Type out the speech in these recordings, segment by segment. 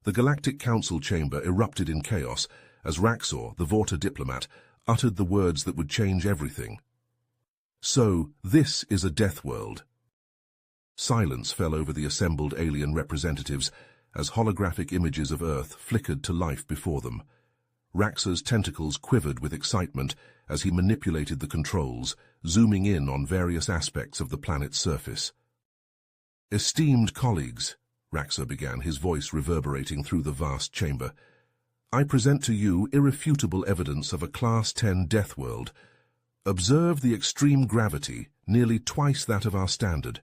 The Galactic Council chamber erupted in chaos as Raxor, the Vorta diplomat, uttered the words that would change everything. "So, this is a Deathworld." Silence fell over the assembled alien representatives as holographic images of Earth flickered to life before them. Raxor's tentacles quivered with excitement as he manipulated the controls, zooming in on various aspects of the planet's surface. "Esteemed colleagues," Raxor began, his voice reverberating through the vast chamber, "I present to you irrefutable evidence of a Class 10 Deathworld. Observe the extreme gravity, nearly twice that of our standard.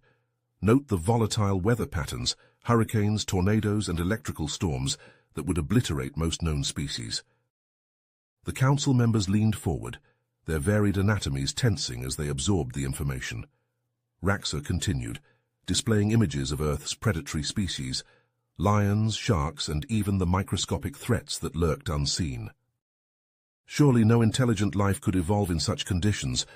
Note the volatile weather patterns, hurricanes, tornadoes, and electrical storms that would obliterate most known species." The council members leaned forward, their varied anatomies tensing as they absorbed the information. Raxor continued, displaying images of Earth's predatory species, lions, sharks, and even the microscopic threats that lurked unseen. "Surely no intelligent life could evolve in such conditions,"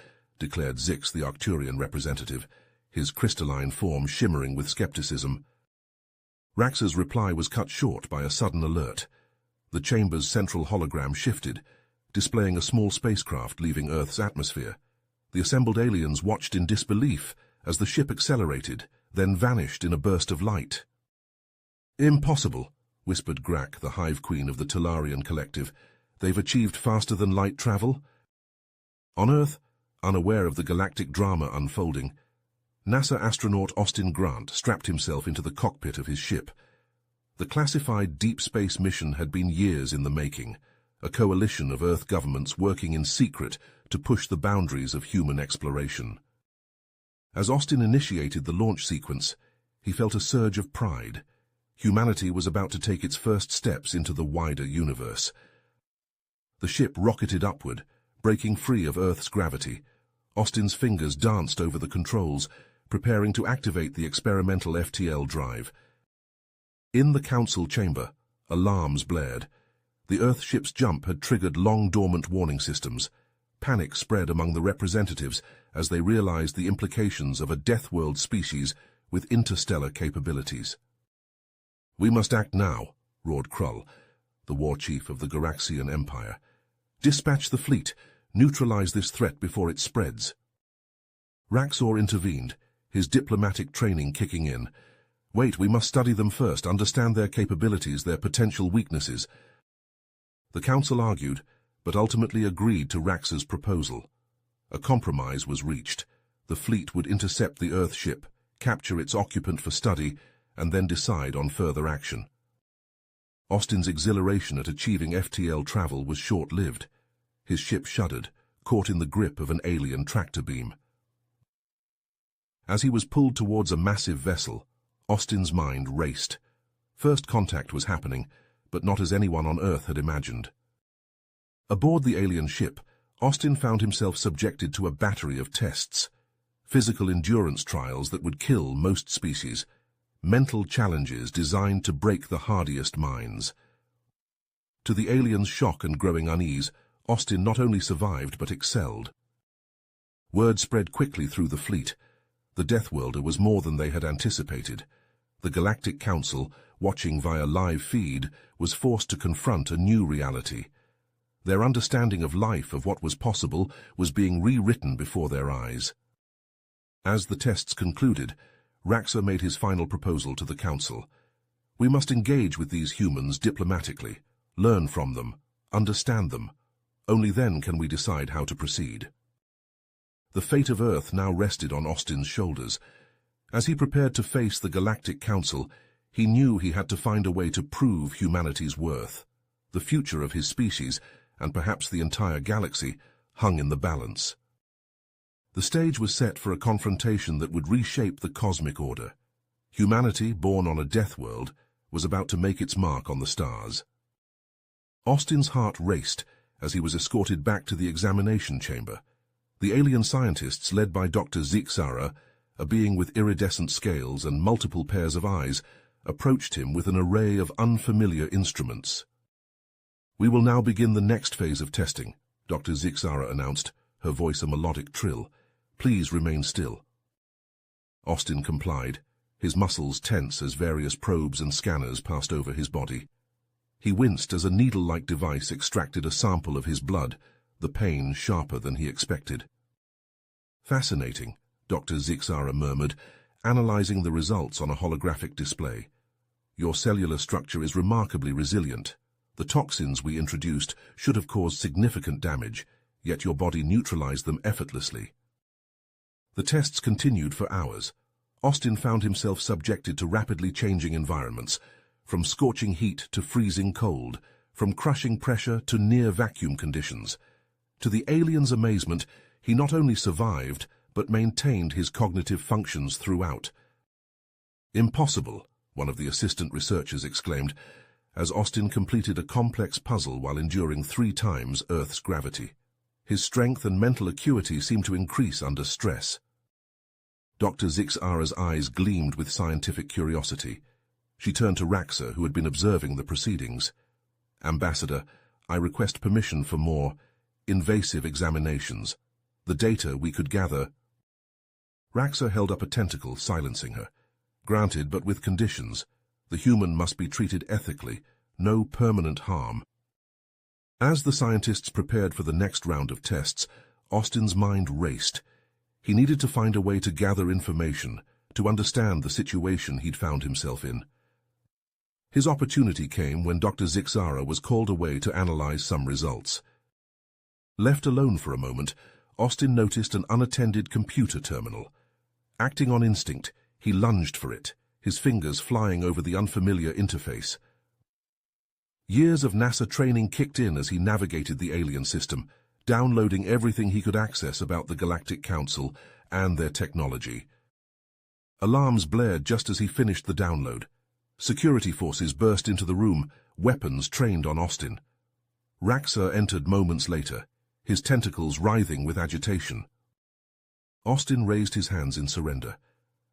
declared Zix, the Arcturian representative, his crystalline form shimmering with skepticism. Raxor's reply was cut short by a sudden alert. The chamber's central hologram shifted, displaying a small spacecraft leaving Earth's atmosphere. The assembled aliens watched in disbelief as the ship accelerated, then vanished in a burst of light. "Impossible," whispered Grak, the Hive Queen of the Talarian Collective. "They've achieved faster-than-light travel?" On Earth, unaware of the galactic drama unfolding, NASA astronaut Austin Grant strapped himself into the cockpit of his ship. The classified deep space mission had been years in the making, a coalition of Earth governments working in secret to push the boundaries of human exploration. As Austin initiated the launch sequence, he felt a surge of pride. Humanity was about to take its first steps into the wider universe. The ship rocketed upward, breaking free of Earth's gravity. Austin's fingers danced over the controls, preparing to activate the experimental FTL drive. In the council chamber, alarms blared. The Earth ship's jump had triggered long-dormant warning systems. Panic spread among the representatives as they realized the implications of a Deathworld species with interstellar capabilities. "We must act now," roared Krull, the war chief of the Garaxian Empire. "Dispatch the fleet. Neutralize this threat before it spreads." Raxor intervened, his diplomatic training kicking in. "Wait, we must study them first, understand their capabilities, their potential weaknesses." The council argued, but ultimately agreed to Raxor's proposal. A compromise was reached. The fleet would intercept the Earth ship, capture its occupant for study, and then decide on further action. Austin's exhilaration at achieving FTL travel was short-lived. His ship shuddered, caught in the grip of an alien tractor beam. As he was pulled towards a massive vessel, Austin's mind raced. First contact was happening, but not as anyone on Earth had imagined. Aboard the alien ship, Austin found himself subjected to a battery of tests. Physical endurance trials that would kill most species. Mental challenges designed to break the hardiest minds. To the aliens' shock and growing unease, Austin not only survived but excelled. Word spread quickly through the fleet. The Deathworlder was more than they had anticipated. The Galactic Council, watching via live feed, was forced to confront a new reality. Their understanding of life, of what was possible, was being rewritten before their eyes. As the tests concluded, Raxor made his final proposal to the Council. "We must engage with these humans diplomatically, learn from them, understand them. Only then can we decide how to proceed." The fate of Earth now rested on Austin's shoulders. As he prepared to face the Galactic Council, he knew he had to find a way to prove humanity's worth. The future of his species, and perhaps the entire galaxy, hung in the balance. The stage was set for a confrontation that would reshape the cosmic order. Humanity, born on a Deathworld, was about to make its mark on the stars. Austin's heart raced as he was escorted back to the examination chamber. The alien scientists, led by Dr. Zixara, a being with iridescent scales and multiple pairs of eyes, approached him with an array of unfamiliar instruments. "We will now begin the next phase of testing," Dr. Zixara announced, her voice a melodic trill. "Please remain still." Austin complied, his muscles tense as various probes and scanners passed over his body. He winced as a needle-like device extracted a sample of his blood, the pain sharper than he expected. "Fascinating," Dr. Zixara murmured, analyzing the results on a holographic display. "Your cellular structure is remarkably resilient. The toxins we introduced should have caused significant damage, yet your body neutralized them effortlessly." The tests continued for hours. Austin found himself subjected to rapidly changing environments, from scorching heat to freezing cold, from crushing pressure to near-vacuum conditions. To the alien's amazement, he not only survived, but maintained his cognitive functions throughout. "Impossible," one of the assistant researchers exclaimed, as Austin completed a complex puzzle while enduring 3 times Earth's gravity. His strength and mental acuity seemed to increase under stress. Dr. Zixara's eyes gleamed with scientific curiosity. She turned to Raxa, who had been observing the proceedings. "Ambassador, I request permission for more invasive examinations. The data we could gather—" Raxa held up a tentacle, silencing her. "Granted, but with conditions. The human must be treated ethically, no permanent harm." As the scientists prepared for the next round of tests, Austin's mind raced. He needed to find a way to gather information, to understand the situation he'd found himself in. His opportunity came when Dr. Zixara was called away to analyze some results. Left alone for a moment, Austin noticed an unattended computer terminal. Acting on instinct, he lunged for it, his fingers flying over the unfamiliar interface. Years of NASA training kicked in as he navigated the alien system, downloading everything he could access about the Galactic Council and their technology. Alarms blared just as he finished the download. Security forces burst into the room, weapons trained on Austin. Raxa entered moments later, his tentacles writhing with agitation. Austin raised his hands in surrender.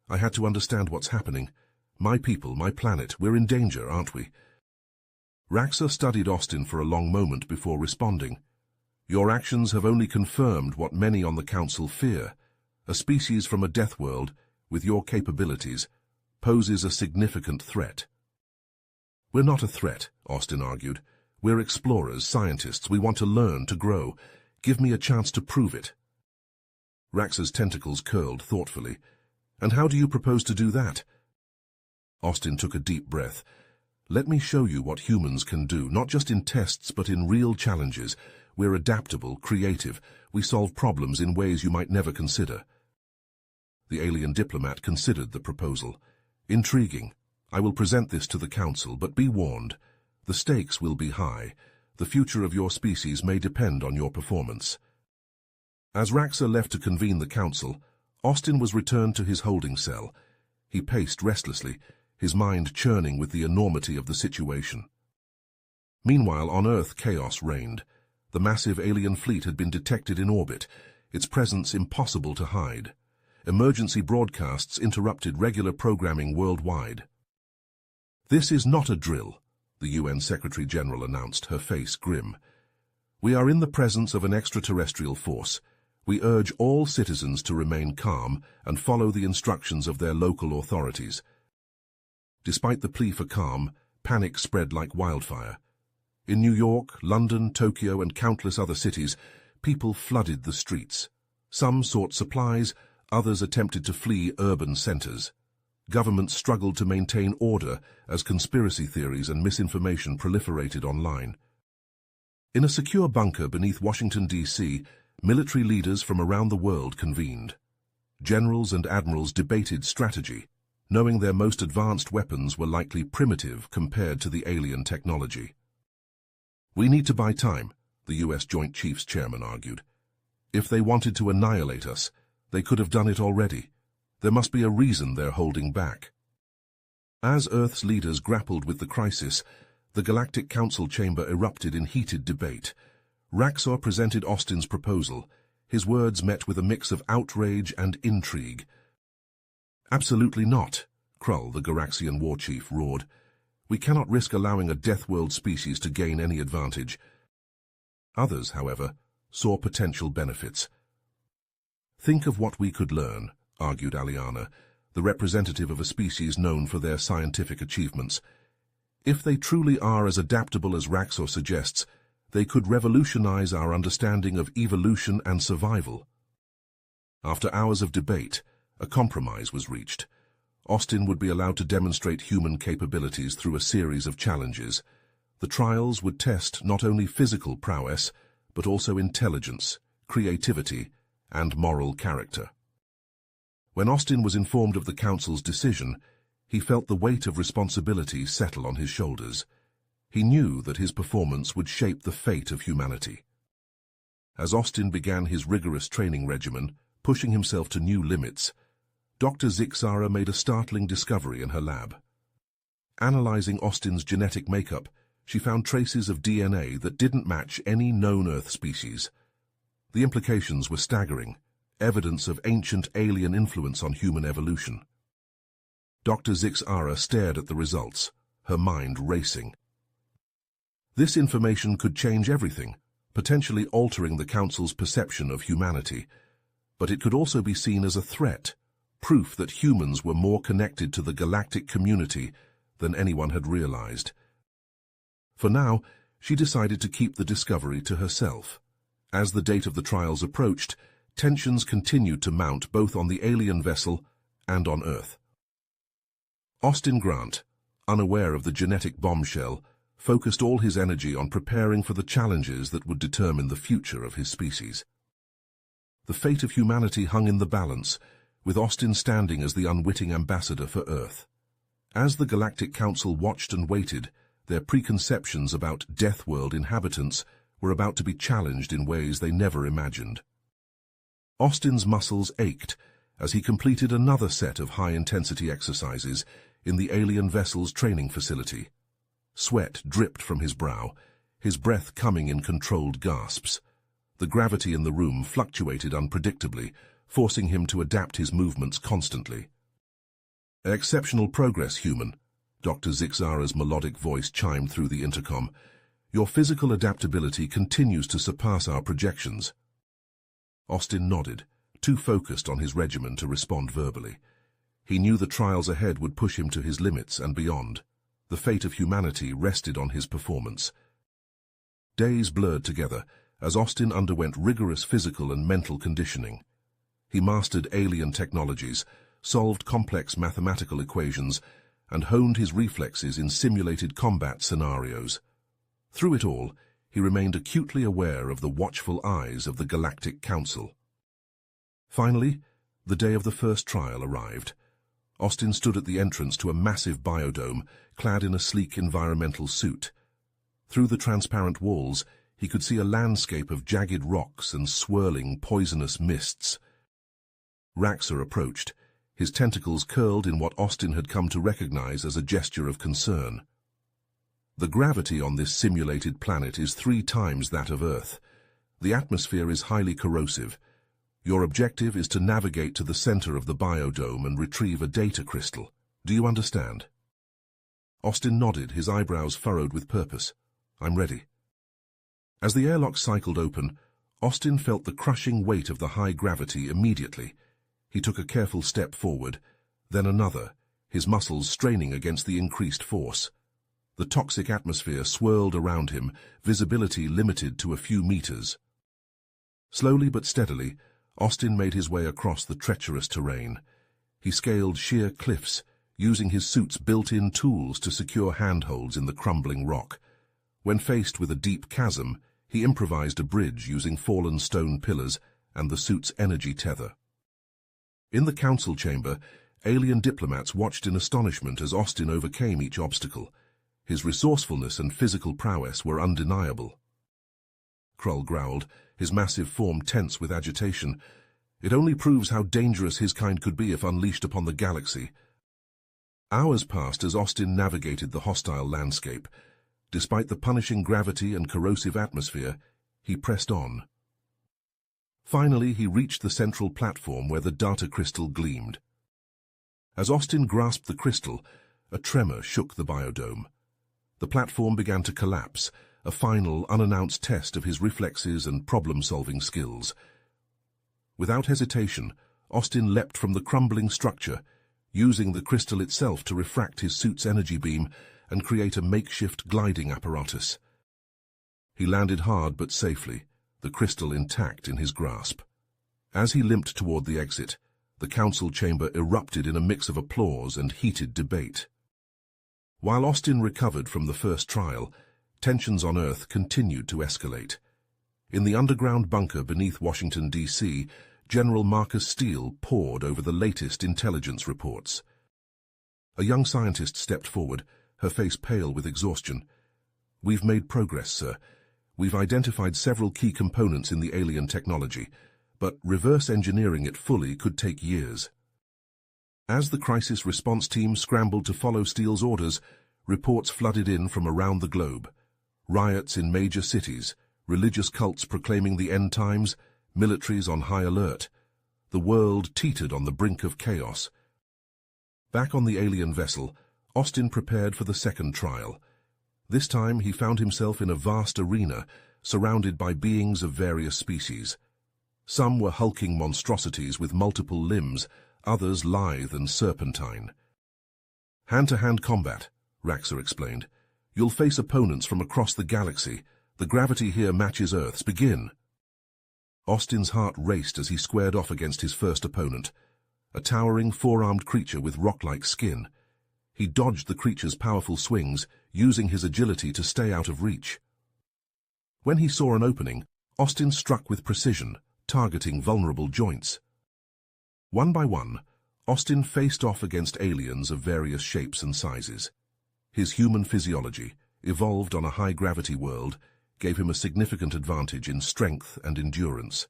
"I had to understand what's happening. My people, my planet, we're in danger, aren't we?" Raxa studied Austin for a long moment before responding. "Your actions have only confirmed what many on the Council fear. A species from a Deathworld, with your capabilities, poses a significant threat." "We're not a threat," Austin argued. "We're explorers, scientists. We want to learn, to grow. Give me a chance to prove it." Raxa's tentacles curled thoughtfully. "And how do you propose to do that?" Austin took a deep breath. "Let me show you what humans can do, not just in tests, but in real challenges. We're adaptable, creative. We solve problems in ways you might never consider." The alien diplomat considered the proposal. "Intriguing. I will present this to the Council, but be warned. The stakes will be high. The future of your species may depend on your performance." As Raxa left to convene the Council, Austin was returned to his holding cell. He paced restlessly, his mind churning with the enormity of the situation. Meanwhile, on Earth, chaos reigned. The massive alien fleet had been detected in orbit, its presence impossible to hide. Emergency broadcasts interrupted regular programming worldwide. "This is not a drill," the UN Secretary-General announced, her face grim. "We are in the presence of an extraterrestrial force. We urge all citizens to remain calm and follow the instructions of their local authorities." Despite the plea for calm, panic spread like wildfire. In New York, London, Tokyo, and countless other cities, people flooded the streets. Some sought supplies, others attempted to flee urban centers. Governments struggled to maintain order as conspiracy theories and misinformation proliferated online. In a secure bunker beneath Washington, D.C., military leaders from around the world convened. Generals and admirals debated strategy, knowing their most advanced weapons were likely primitive compared to the alien technology. "We need to buy time," the U.S. Joint Chiefs Chairman argued. "If they wanted to annihilate us, they could have done it already. There must be a reason they're holding back." As Earth's leaders grappled with the crisis, the Galactic Council chamber erupted in heated debate. Raxa presented Austin's proposal, his words met with a mix of outrage and intrigue. "Absolutely not," Krull, the Garaxian war chief, roared. "We cannot risk allowing a Deathworld species to gain any advantage." Others, however, saw potential benefits. "Think of what we could learn," argued Aliana, the representative of a species known for their scientific achievements. If they truly are as adaptable as Raxor suggests, they could revolutionize our understanding of evolution and survival. After hours of debate, a compromise was reached. Austin would be allowed to demonstrate human capabilities through a series of challenges. The trials would test not only physical prowess, but also intelligence, creativity, and moral character. When Austin was informed of the Council's decision, he felt the weight of responsibility settle on his shoulders. He knew that his performance would shape the fate of humanity. As Austin began his rigorous training regimen, pushing himself to new limits, Dr. Zixara made a startling discovery in her lab. Analyzing Austin's genetic makeup, she found traces of DNA that didn't match any known Earth species. The implications were staggering, evidence of ancient alien influence on human evolution. Dr. Zixara stared at the results, her mind racing. This information could change everything, potentially altering the Council's perception of humanity. But it could also be seen as a threat, proof that humans were more connected to the galactic community than anyone had realized. For now, she decided to keep the discovery to herself. As the date of the trials approached, tensions continued to mount both on the alien vessel and on Earth. Austin Grant, unaware of the genetic bombshell, focused all his energy on preparing for the challenges that would determine the future of his species. The fate of humanity hung in the balance, with Austin standing as the unwitting ambassador for Earth. As the Galactic Council watched and waited, their preconceptions about Deathworld inhabitants were about to be challenged in ways they never imagined. Austin's muscles ached as he completed another set of high-intensity exercises in the alien vessel's training facility. Sweat dripped from his brow, his breath coming in controlled gasps. The gravity in the room fluctuated unpredictably, forcing him to adapt his movements constantly. "Exceptional progress, human," Dr. Zixara's melodic voice chimed through the intercom. "Your physical adaptability continues to surpass our projections." Austin nodded, too focused on his regimen to respond verbally. He knew the trials ahead would push him to his limits and beyond. The fate of humanity rested on his performance. Days blurred together as Austin underwent rigorous physical and mental conditioning. He mastered alien technologies, solved complex mathematical equations, and honed his reflexes in simulated combat scenarios. Through it all, he remained acutely aware of the watchful eyes of the Galactic Council. Finally, the day of the first trial arrived. Austin stood at the entrance to a massive biodome, clad in a sleek environmental suit. Through the transparent walls, he could see a landscape of jagged rocks and swirling, poisonous mists. Raxor approached, his tentacles curled in what Austin had come to recognize as a gesture of concern. "The gravity on this simulated planet is 3 times that of Earth. The atmosphere is highly corrosive. Your objective is to navigate to the center of the biodome and retrieve a data crystal. Do you understand?" Austin nodded, his eyebrows furrowed with purpose. "I'm ready." As the airlock cycled open, Austin felt the crushing weight of the high gravity immediately. He took a careful step forward, then another, his muscles straining against the increased force. The toxic atmosphere swirled around him, visibility limited to a few meters. Slowly but steadily, Austin made his way across the treacherous terrain. He scaled sheer cliffs, using his suit's built-in tools to secure handholds in the crumbling rock. When faced with a deep chasm, he improvised a bridge using fallen stone pillars and the suit's energy tether. In the council chamber, alien diplomats watched in astonishment as Austin overcame each obstacle. His resourcefulness and physical prowess were undeniable. Krull growled, his massive form tense with agitation. "It only proves how dangerous his kind could be if unleashed upon the galaxy." Hours passed as Austin navigated the hostile landscape. Despite the punishing gravity and corrosive atmosphere, he pressed on. Finally, he reached the central platform where the data crystal gleamed. As Austin grasped the crystal, a tremor shook the biodome. The platform began to collapse, a final, unannounced test of his reflexes and problem-solving skills. Without hesitation, Austin leapt from the crumbling structure, using the crystal itself to refract his suit's energy beam and create a makeshift gliding apparatus. He landed hard but safely, the crystal intact in his grasp. As he limped toward the exit, the council chamber erupted in a mix of applause and heated debate. While Austin recovered from the first trial, tensions on Earth continued to escalate. In the underground bunker beneath Washington, D.C., General Marcus Steele pored over the latest intelligence reports. A young scientist stepped forward, her face pale with exhaustion. "We've made progress, sir. We've identified several key components in the alien technology, but reverse engineering it fully could take years." As the crisis response team scrambled to follow Steele's orders, reports flooded in from around the globe. Riots in major cities, religious cults proclaiming the end times, militaries on high alert. The world teetered on the brink of chaos. Back on the alien vessel, Austin prepared for the second trial. This time he found himself in a vast arena, surrounded by beings of various species. Some were hulking monstrosities with multiple limbs, others lithe and serpentine. "Hand-to-hand combat," Raxor explained. "You'll face opponents from across the galaxy. The gravity here matches Earth's. Begin." Austin's heart raced as he squared off against his first opponent, a towering four-armed creature with rock-like skin. He dodged the creature's powerful swings, using his agility to stay out of reach. When he saw an opening, Austin struck with precision, targeting vulnerable joints. One by one, Austin faced off against aliens of various shapes and sizes. His human physiology, evolved on a high-gravity world, gave him a significant advantage in strength and endurance.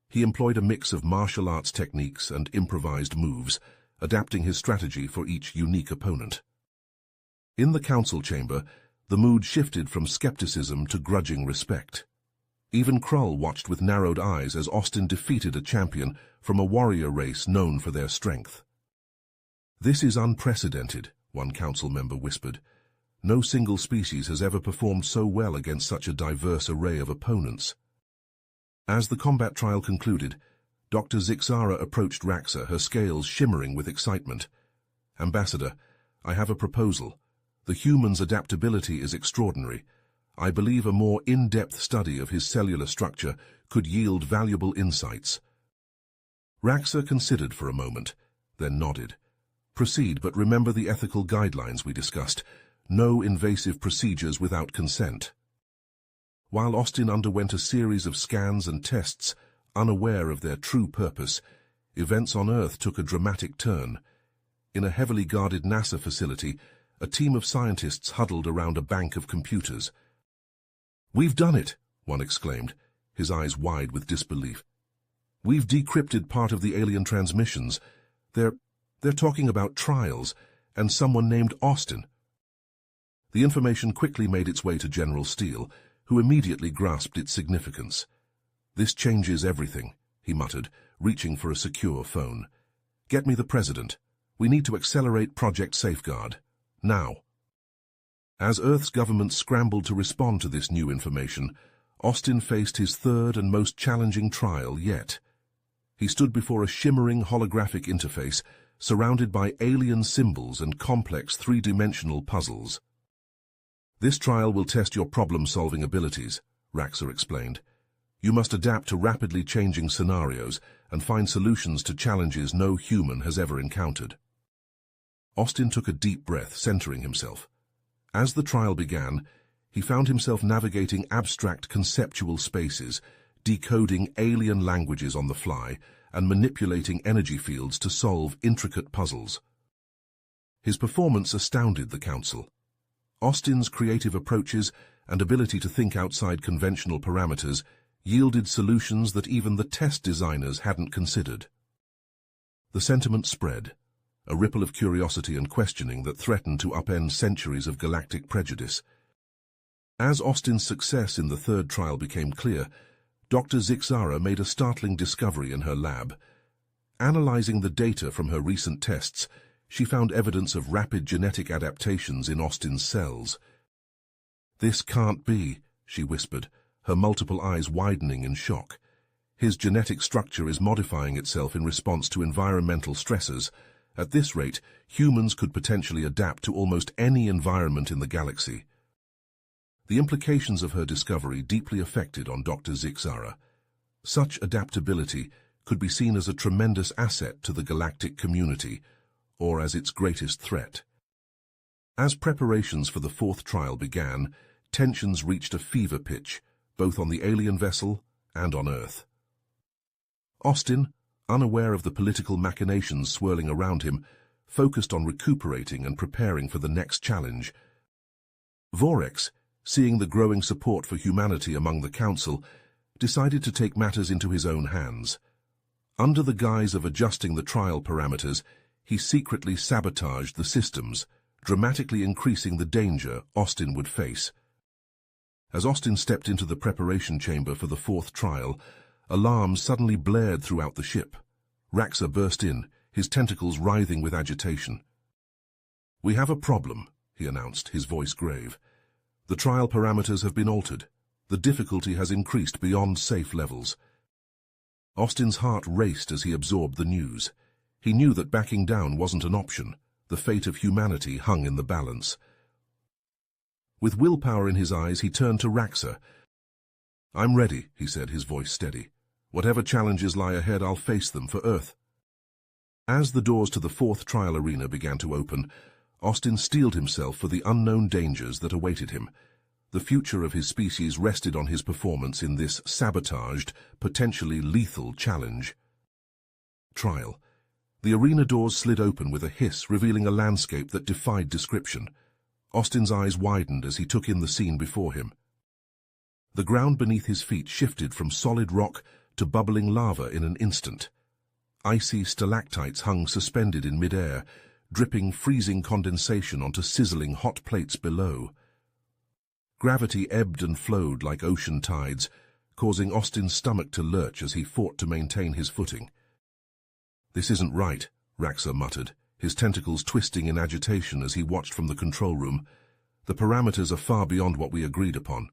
He employed a mix of martial arts techniques and improvised moves, adapting his strategy for each unique opponent. In the council chamber, the mood shifted from skepticism to grudging respect. Even Krull watched with narrowed eyes as Austin defeated a champion from a warrior race known for their strength. "This is unprecedented," one council member whispered. "No single species has ever performed so well against such a diverse array of opponents." As the combat trial concluded, Dr. Zixara approached Raxor, her scales shimmering with excitement. "Ambassador, I have a proposal. The human's adaptability is extraordinary. I believe a more in-depth study of his cellular structure could yield valuable insights." Raxor considered for a moment, then nodded. "Proceed, but remember the ethical guidelines we discussed. No invasive procedures without consent." While Austin underwent a series of scans and tests, unaware of their true purpose, events on Earth took a dramatic turn. In a heavily guarded NASA facility, a team of scientists huddled around a bank of computers. "We've done it," one exclaimed, his eyes wide with disbelief. "We've decrypted part of the alien transmissions. They're talking about trials, and someone named Austin." The information quickly made its way to General Steele, who immediately grasped its significance. "This changes everything," he muttered, reaching for a secure phone. "Get me the President. We need to accelerate Project Safeguard. Now." As Earth's government scrambled to respond to this new information, Austin faced his third and most challenging trial yet. He stood before a shimmering holographic interface, surrounded by alien symbols and complex three-dimensional puzzles. "This trial will test your problem-solving abilities," Raxor explained. "You must adapt to rapidly changing scenarios and find solutions to challenges no human has ever encountered." Austin took a deep breath, centering himself. As the trial began, he found himself navigating abstract conceptual spaces, decoding alien languages on the fly, and manipulating energy fields to solve intricate puzzles. His performance astounded the council. Austin's creative approaches and ability to think outside conventional parameters yielded solutions that even the test designers hadn't considered. The sentiment spread, a ripple of curiosity and questioning that threatened to upend centuries of galactic prejudice. As Austin's success in the third trial became clear, Dr. Zixara made a startling discovery in her lab. Analyzing the data from her recent tests, she found evidence of rapid genetic adaptations in Austin's cells. "This can't be," she whispered, her multiple eyes widening in shock. "His genetic structure is modifying itself in response to environmental stressors, At this rate, humans could potentially adapt to almost any environment in the galaxy. The implications of her discovery deeply affected on Dr. Zixara. Such adaptability could be seen as a tremendous asset to the galactic community, or as its greatest threat. As preparations for the fourth trial began, tensions reached a fever pitch, both on the alien vessel and on Earth. Austin, unaware of the political machinations swirling around him, focused on recuperating and preparing for the next challenge. Vorex, seeing the growing support for humanity among the Council, decided to take matters into his own hands. Under the guise of adjusting the trial parameters, he secretly sabotaged the systems, dramatically increasing the danger Austin would face. As Austin stepped into the preparation chamber for the fourth trial, alarms suddenly blared throughout the ship. Raxa burst in, his tentacles writhing with agitation. "We have a problem," he announced, his voice grave. "The trial parameters have been altered. The difficulty has increased beyond safe levels." Austin's heart raced as he absorbed the news. He knew that backing down wasn't an option. The fate of humanity hung in the balance. With willpower in his eyes, he turned to Raxa. "I'm ready," he said, his voice steady. "Whatever challenges lie ahead, I'll face them for Earth." As the doors to the fourth trial arena began to open, Austin steeled himself for the unknown dangers that awaited him. The future of his species rested on his performance in this sabotaged, potentially lethal challenge. Trial. The arena doors slid open with a hiss, revealing a landscape that defied description. Austin's eyes widened as he took in the scene before him. The ground beneath his feet shifted from solid rock to bubbling lava in an instant. Icy stalactites hung suspended in mid-air, dripping freezing condensation onto sizzling hot plates below. Gravity ebbed and flowed like ocean tides, causing Austin's stomach to lurch as he fought to maintain his footing. "This isn't right," Raxa muttered, his tentacles twisting in agitation as he watched from the control room. "The parameters are far beyond what we agreed upon."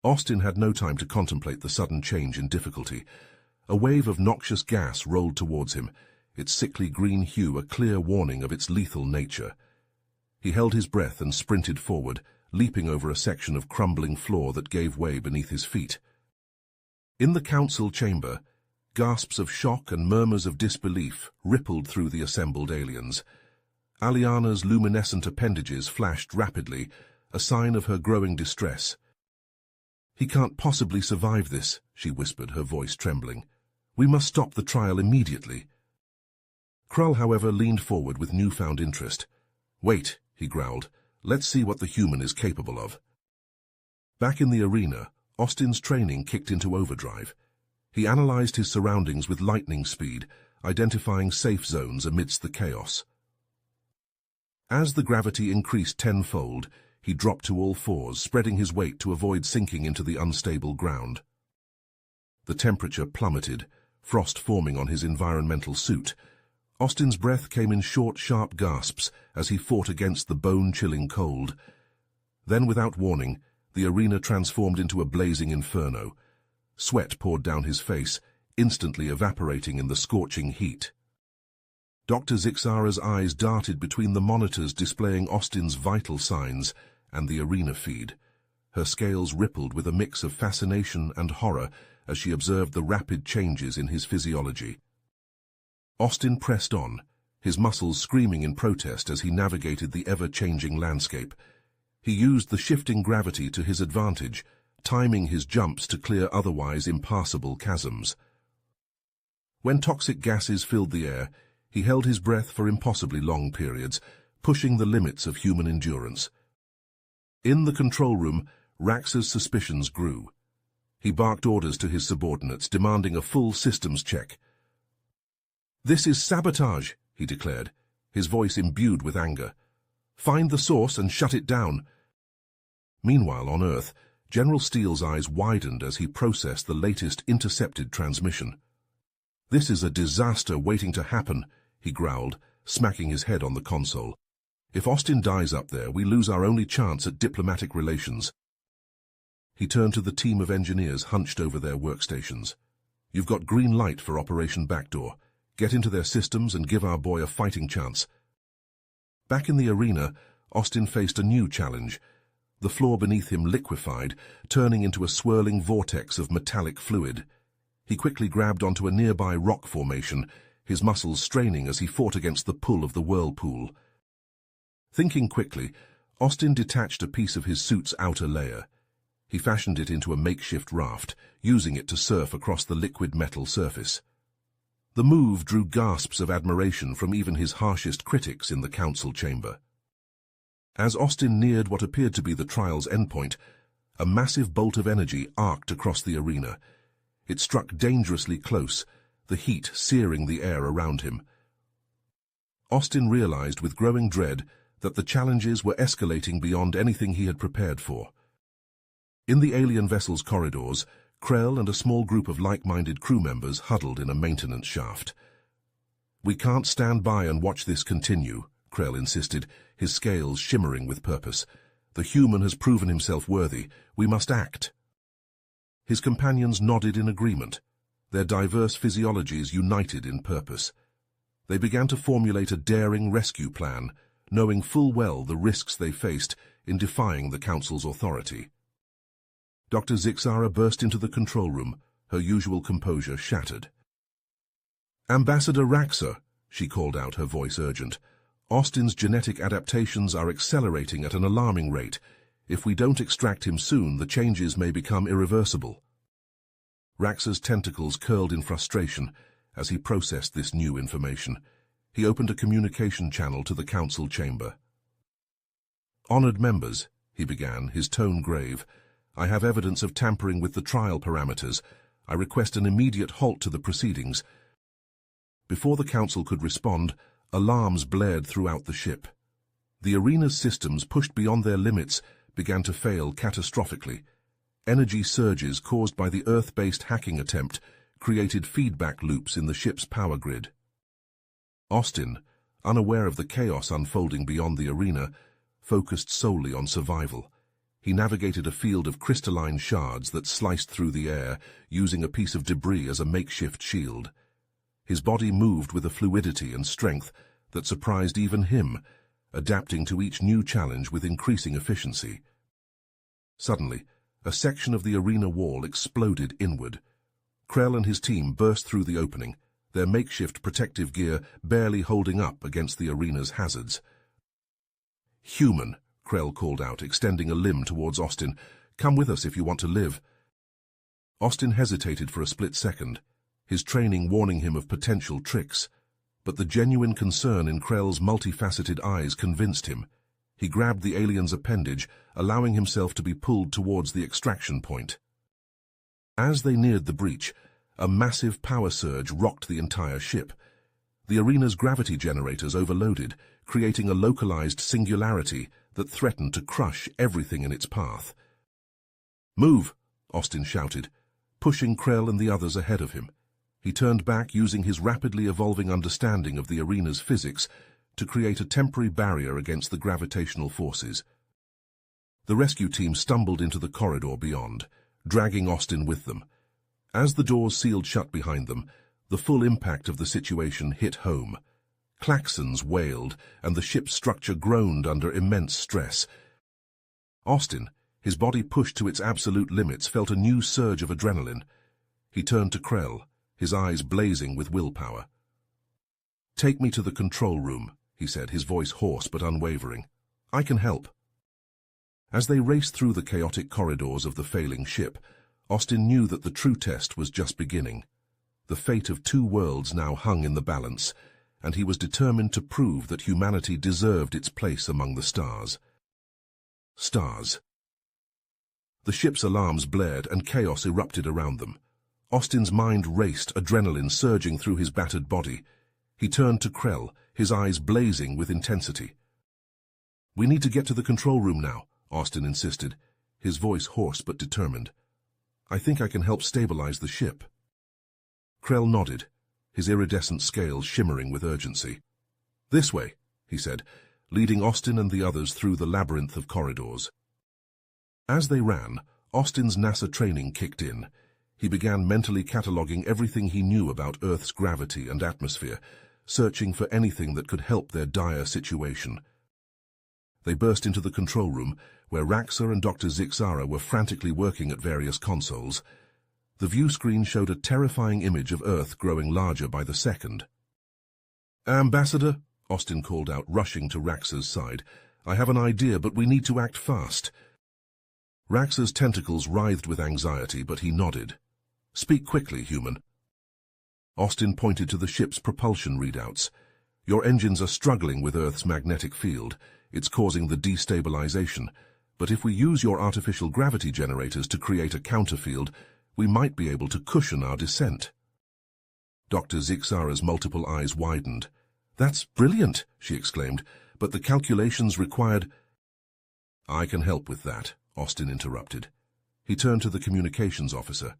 Austin had no time to contemplate the sudden change in difficulty. A wave of noxious gas rolled towards him, its sickly green hue a clear warning of its lethal nature. He held his breath and sprinted forward, leaping over a section of crumbling floor that gave way beneath his feet. In the council chamber, gasps of shock and murmurs of disbelief rippled through the assembled aliens. Aliana's luminescent appendages flashed rapidly, a sign of her growing distress. "He can't possibly survive this," she whispered, her voice trembling. "We must stop the trial immediately." Krull, however, leaned forward with newfound interest. "Wait," he growled. "Let's see what the human is capable of." Back in the arena, Austin's training kicked into overdrive. He analyzed his surroundings with lightning speed, identifying safe zones amidst the chaos. As the gravity increased tenfold, he dropped to all fours, spreading his weight to avoid sinking into the unstable ground. The temperature plummeted, frost forming on his environmental suit. Austin's breath came in short, sharp gasps as he fought against the bone-chilling cold. Then, without warning, the arena transformed into a blazing inferno. Sweat poured down his face, instantly evaporating in the scorching heat. Dr. Zixara's eyes darted between the monitors displaying Austin's vital signs and the arena feed. Her scales rippled with a mix of fascination and horror as she observed the rapid changes in his physiology. Austin pressed on, his muscles screaming in protest as he navigated the ever-changing landscape. He used the shifting gravity to his advantage, timing his jumps to clear otherwise impassable chasms. When toxic gases filled the air, he held his breath for impossibly long periods, pushing the limits of human endurance. In the control room, Raxa's suspicions grew. He barked orders to his subordinates, demanding a full systems check. "This is sabotage," he declared, his voice imbued with anger. "Find the source and shut it down." Meanwhile, on Earth, General Steele's eyes widened as he processed the latest intercepted transmission. "This is a disaster waiting to happen," he growled, smacking his head on the console. "If Austin dies up there, we lose our only chance at diplomatic relations." He turned to the team of engineers hunched over their workstations. "You've got green light for Operation Backdoor. Get into their systems and give our boy a fighting chance. Back in the arena, Austin faced a new challenge. The floor beneath him liquefied, turning into a swirling vortex of metallic fluid. He quickly grabbed onto a nearby rock formation, his muscles straining as he fought against the pull of the whirlpool. Thinking quickly, Austin detached a piece of his suit's outer layer. He fashioned it into a makeshift raft, using it to surf across the liquid metal surface. The move drew gasps of admiration from even his harshest critics in the council chamber. As Austin neared what appeared to be the trial's endpoint, a massive bolt of energy arced across the arena. It struck dangerously close, the heat searing the air around him. Austin realized with growing dread that the challenges were escalating beyond anything he had prepared for. In the alien vessel's corridors, Krell and a small group of like-minded crew members huddled in a maintenance shaft. "We can't stand by and watch this continue," Krell insisted, his scales shimmering with purpose. "The human has proven himself worthy. We must act." His companions nodded in agreement, their diverse physiologies united in purpose. They began to formulate a daring rescue plan, knowing full well the risks they faced in defying the Council's authority. Dr. Zixara burst into the control room, her usual composure shattered. "Ambassador Raxa," she called out, her voice urgent. "Austin's genetic adaptations are accelerating at an alarming rate. If we don't extract him soon, the changes may become irreversible." Raxa's tentacles curled in frustration as he processed this new information. He opened a communication channel to the council chamber. "Honored members," he began, his tone grave, "I have evidence of tampering with the trial parameters. I request an immediate halt to the proceedings." Before the council could respond, alarms blared throughout the ship. The arena's systems, pushed beyond their limits, began to fail catastrophically. Energy surges caused by the Earth-based hacking attempt created feedback loops in the ship's power grid. Austin, unaware of the chaos unfolding beyond the arena, focused solely on survival. He navigated a field of crystalline shards that sliced through the air, using a piece of debris as a makeshift shield. His body moved with a fluidity and strength that surprised even him, adapting to each new challenge with increasing efficiency. Suddenly, a section of the arena wall exploded inward. Krell and his team burst through the opening, their makeshift protective gear barely holding up against the arena's hazards. "Human," Krell called out, extending a limb towards Austin. "Come with us if you want to live." Austin hesitated for a split second, his training warning him of potential tricks, but the genuine concern in Krell's multifaceted eyes convinced him. He grabbed the alien's appendage, allowing himself to be pulled towards the extraction point. As they neared the breach, a massive power surge rocked the entire ship. The arena's gravity generators overloaded, creating a localized singularity that threatened to crush everything in its path. "Move!" Austin shouted, pushing Krell and the others ahead of him. He turned back, using his rapidly evolving understanding of the arena's physics to create a temporary barrier against the gravitational forces. The rescue team stumbled into the corridor beyond, dragging Austin with them. As the doors sealed shut behind them, the full impact of the situation hit home. Klaxons wailed, and the ship's structure groaned under immense stress. Austin, his body pushed to its absolute limits, felt a new surge of adrenaline. He turned to Krell, his eyes blazing with willpower. "Take me to the control room," he said, his voice hoarse but unwavering. "I can help." As they raced through the chaotic corridors of the failing ship, Austin knew that the true test was just beginning. The fate of two worlds now hung in the balance, and he was determined to prove that humanity deserved its place among the stars. Stars. The ship's alarms blared and chaos erupted around them. Austin's mind raced, adrenaline surging through his battered body. He turned to Krell, his eyes blazing with intensity. "We need to get to the control room now," Austin insisted, his voice hoarse but determined. "I think I can help stabilize the ship." Krell nodded, his iridescent scales shimmering with urgency. "This way," he said, leading Austin and the others through the labyrinth of corridors. As they ran, Austin's NASA training kicked in. He began mentally cataloging everything he knew about Earth's gravity and atmosphere, searching for anything that could help their dire situation. They burst into the control room, where Raxa and Dr. Zixara were frantically working at various consoles. The view screen showed a terrifying image of Earth growing larger by the second. "Ambassador," Austin called out, rushing to Raxa's side. "I have an idea, but we need to act fast." Raxa's tentacles writhed with anxiety, but he nodded. "Speak quickly, human." Austin pointed to the ship's propulsion readouts. "Your engines are struggling with Earth's magnetic field. It's causing the destabilization. But if we use your artificial gravity generators to create a counterfield, we might be able to cushion our descent." Dr. Zixara's multiple eyes widened. "That's brilliant," she exclaimed, "but the calculations required—" "I can help with that," Austin interrupted. He turned to the communications officer.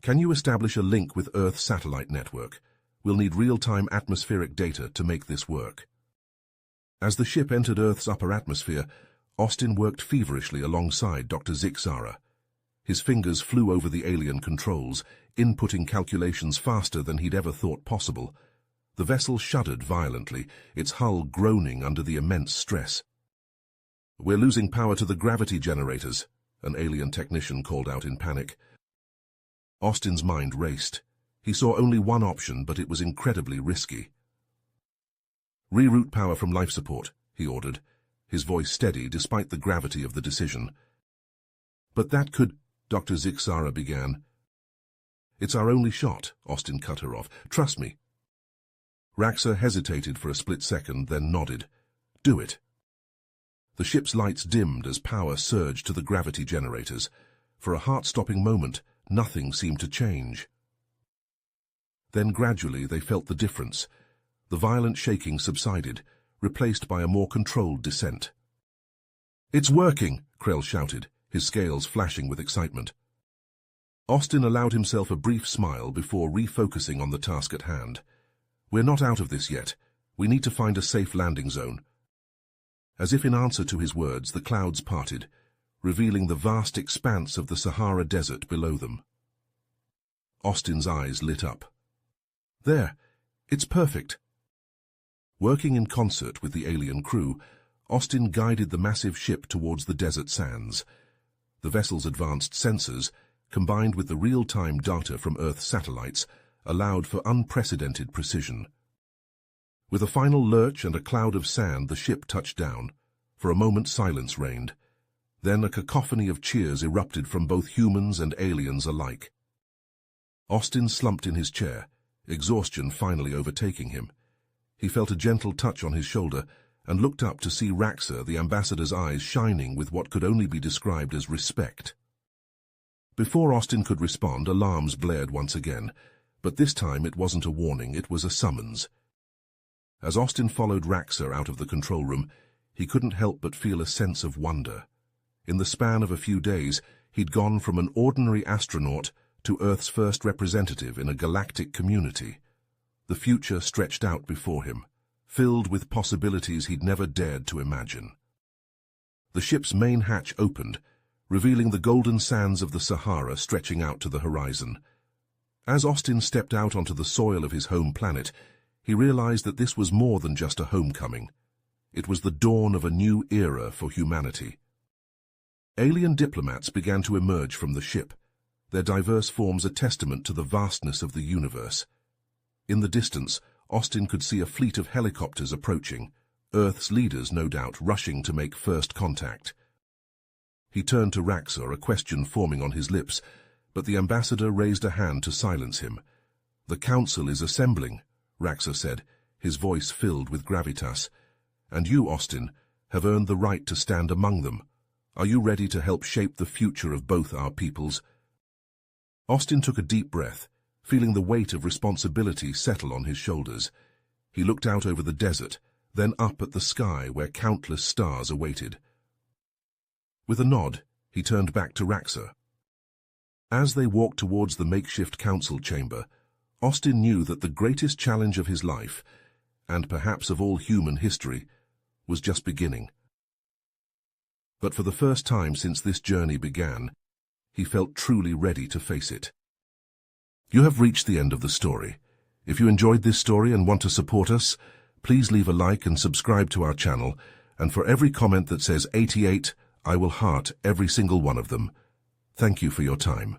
"Can you establish a link with Earth's satellite network? We'll need real-time atmospheric data to make this work." As the ship entered Earth's upper atmosphere, Austin worked feverishly alongside Dr. Zixara. His fingers flew over the alien controls, inputting calculations faster than he'd ever thought possible. The vessel shuddered violently, its hull groaning under the immense stress. "We're losing power to the gravity generators," an alien technician called out in panic. Austin's mind raced. He saw only one option, but it was incredibly risky. "Reroute power from life support," he ordered, his voice steady despite the gravity of the decision. "But that could—" Dr. Zixara began. "It's our only shot," Austin cut her off. "Trust me." Raxa hesitated for a split second, then nodded. "Do it." The ship's lights dimmed as power surged to the gravity generators. For a heart-stopping moment, nothing seemed to change. Then gradually they felt the difference. The violent shaking subsided, replaced by a more controlled descent. "It's working!" Krell shouted, his scales flashing with excitement. Austin allowed himself a brief smile before refocusing on the task at hand. "We're not out of this yet. We need to find a safe landing zone." As if in answer to his words, the clouds parted, revealing the vast expanse of the Sahara Desert below them. Austin's eyes lit up. "There! It's perfect!" Working in concert with the alien crew, Austin guided the massive ship towards the desert sands. The vessel's advanced sensors, combined with the real-time data from Earth's satellites, allowed for unprecedented precision. With a final lurch and a cloud of sand, the ship touched down. For a moment, silence reigned. Then a cacophony of cheers erupted from both humans and aliens alike. Austin slumped in his chair, exhaustion finally overtaking him. He felt a gentle touch on his shoulder and looked up to see Raxa, the ambassador's eyes shining with what could only be described as respect. Before Austin could respond, alarms blared once again, but this time it wasn't a warning, it was a summons. As Austin followed Raxa out of the control room, he couldn't help but feel a sense of wonder. In the span of a few days, he'd gone from an ordinary astronaut to Earth's first representative in a galactic community. The future stretched out before him, filled with possibilities he'd never dared to imagine. The ship's main hatch opened, revealing the golden sands of the Sahara stretching out to the horizon. As Austin stepped out onto the soil of his home planet, he realized that this was more than just a homecoming. It was the dawn of a new era for humanity. Alien diplomats began to emerge from the ship, their diverse forms a testament to the vastness of the universe. In the distance, Austin could see a fleet of helicopters approaching, Earth's leaders no doubt rushing to make first contact. He turned to Raxa, a question forming on his lips, but the ambassador raised a hand to silence him. "The council is assembling," Raxa said, his voice filled with gravitas. "And you, Austin, have earned the right to stand among them. Are you ready to help shape the future of both our peoples?" Austin took a deep breath, feeling the weight of responsibility settle on his shoulders. He looked out over the desert, then up at the sky where countless stars awaited. With a nod, he turned back to Raxa. As they walked towards the makeshift council chamber, Austin knew that the greatest challenge of his life, and perhaps of all human history, was just beginning. But for the first time since this journey began, he felt truly ready to face it. You have reached the end of the story. If you enjoyed this story and want to support us, please leave a like and subscribe to our channel, and for every comment that says 88, I will heart every single one of them. Thank you for your time.